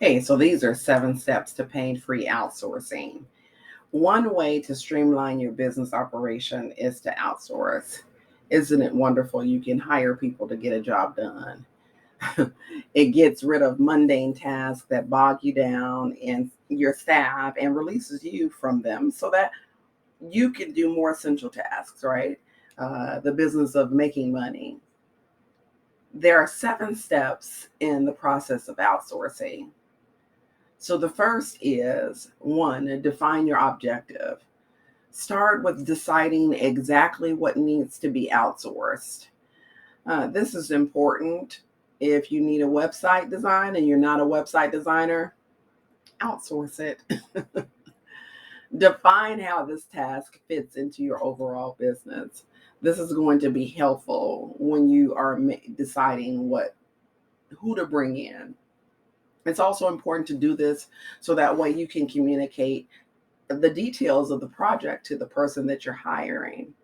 Hey, so these are 7 steps to pain-free outsourcing. One way to streamline your business operation is to outsource. Isn't it wonderful? You can hire people to get a job done. It gets rid of mundane tasks that bog you down and your staff and releases you from them so that you can do more essential tasks, right? The business of making money. There are 7 steps in the process of outsourcing. So the first is one, define your objective. Start with deciding exactly what needs to be outsourced. This is important. If you need a website design and you're not a website designer, outsource it. Define how this task fits into your overall business. This is going to be helpful when you are deciding who to bring in. It's also important to do this so that way you can communicate the details of the project to the person that you're hiring.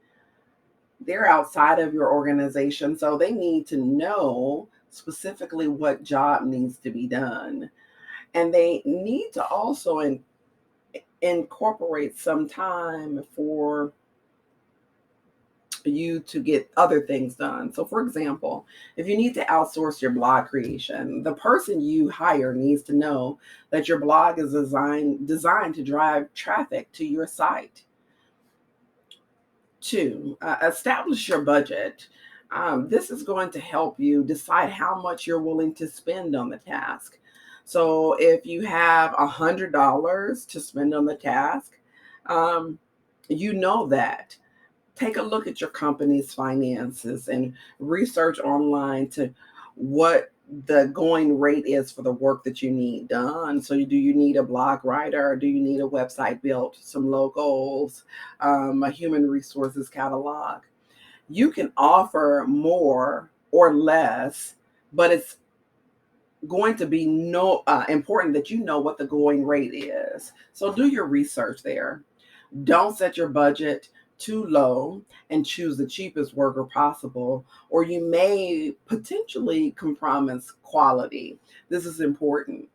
They're outside of your organization, so they need to know specifically what job needs to be done. And they need to also incorporate some time for you to get other things done. So, for example, if you need to outsource your blog creation, the person you hire needs to know that your blog is designed to drive traffic to your site. Two, establish your budget. This is going to help you decide how much you're willing to spend on the task. So, if you have $100 to spend on the task, um, you know that. Take a look at your company's finances and research online to what the going rate is for the work that you need done. So, do you need a blog writer? Or do you need a website built, some logos, a human resources catalog? You can offer more or less, but it's going to be important that you know what the going rate is. So, do your research there. Don't set your budget too low and choose the cheapest worker possible, or you may potentially compromise quality. This is important.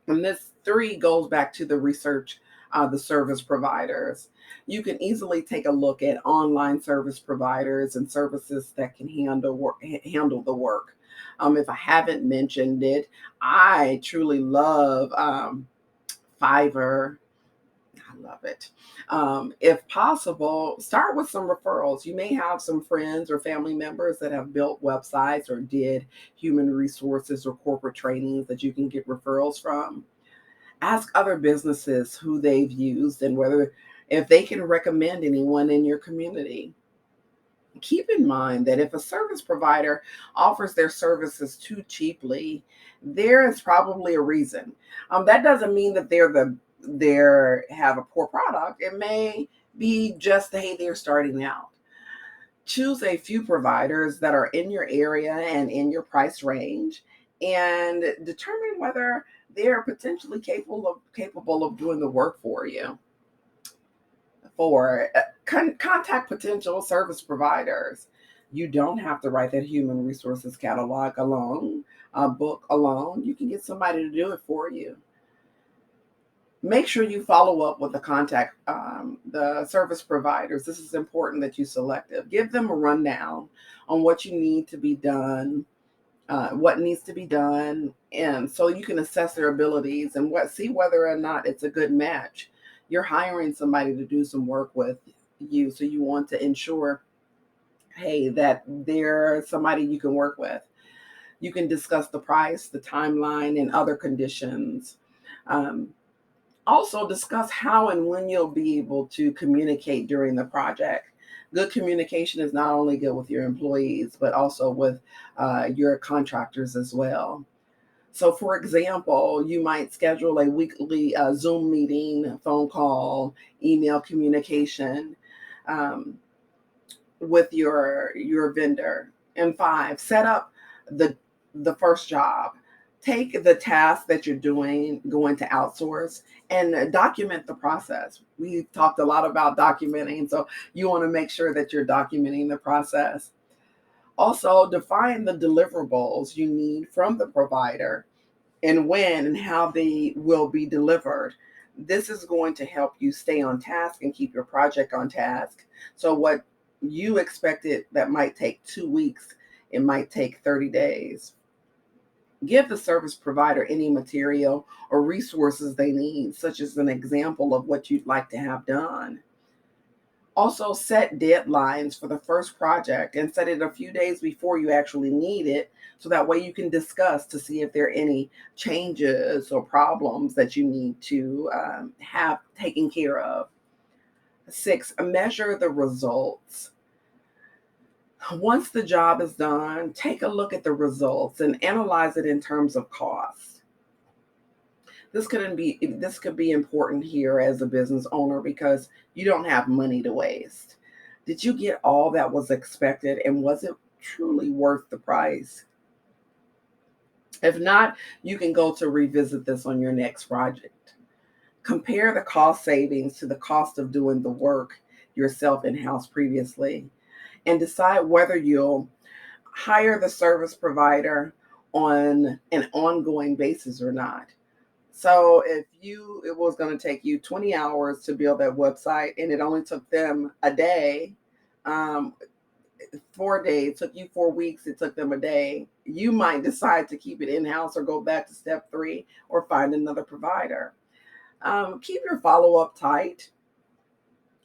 And this three goes back to the research, the service providers. You can easily take a look at online service providers and services that can handle the work. If I haven't mentioned it, I truly love Fiverr. I love it. If possible, start with some referrals. You may have some friends or family members that have built websites or did human resources or corporate trainings that you can get referrals from. Ask other businesses who they've used and whether if they can recommend anyone in your community. Keep in mind that if a service provider offers their services too cheaply, there is probably a reason. That doesn't mean that they have a poor product. It may be just hey, they're starting out. Choose a few providers that are in your area and in your price range, and determine whether they're potentially capable of doing the work for you. For contact potential service providers. You don't have to write that human resources catalog alone, book alone. You can get somebody to do it for you. Make sure you follow up with the service providers. This is important that you select it. Give them a rundown on what you need to be done, what needs to be done, and so you can assess their abilities and see whether or not it's a good match. You're hiring somebody to do some work with you, so you want to ensure, hey, that they're somebody you can work with. You can discuss the price, the timeline, and other conditions. Um, Also, discuss how and when you'll be able to communicate during the project. Good communication is not only good with your employees, but also with your contractors as well. So, for example, you might schedule a weekly Zoom meeting, phone call, email communication um, with your vendor. And five, set up the the first job. Take the task that you're going to outsource, and document the process. We've talked a lot about documenting, so you want to make sure that you're documenting the process. Also, define the deliverables you need from the provider. and when and how they will be delivered. This is going to help you stay on task and keep your project on task. So what you expected that might take 2 weeks, it might take 30 days. Give the service provider any material or resources they need, such as an example of what you'd like to have done. Also, set deadlines for the first project and set it a few days before you actually need it. So that way you can discuss to see if there are any changes or problems that you need to have taken care of. 6, measure the results. Once the job is done, take a look at the results and analyze it in terms of cost. This could be important here as a business owner because you don't have money to waste. Did you get all that was expected, and was it truly worth the price? If not, you can go to revisit this on your next project. Compare the cost savings to the cost of doing the work yourself in-house previously, and decide whether you'll hire the service provider on an ongoing basis or not. So if it was going to take you 20 hours to build that website and it only took them a day, um, 4 days, took you 4 weeks, it took them a day, you might decide to keep it in-house or go back to step 3 or find another provider. Keep your follow-up tight,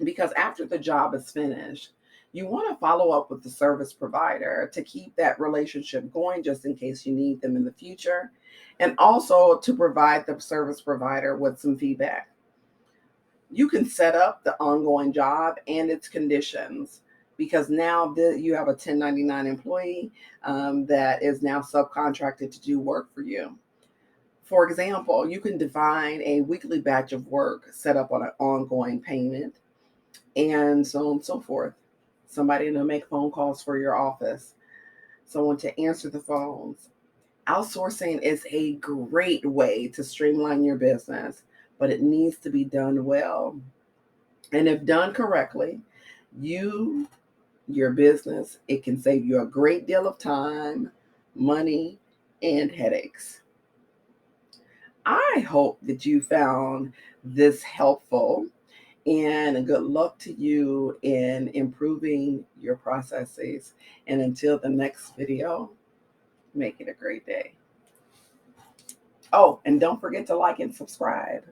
because after the job is finished, you want to follow up with the service provider to keep that relationship going just in case you need them in the future, and also to provide the service provider with some feedback. You can set up the ongoing job and its conditions, because now you have a 1099 employee that is now subcontracted to do work for you. For example, you can define a weekly batch of work set up on an ongoing payment, and so on and so forth. Somebody to make phone calls for your office, someone to answer the phones. Outsourcing is a great way to streamline your business, but it needs to be done well. And if done correctly, your business, it can save you a great deal of time, money, and headaches. I hope that you found this helpful, and good luck to you in improving your processes. And until the next video, make it a great day. Oh, and don't forget to like and subscribe.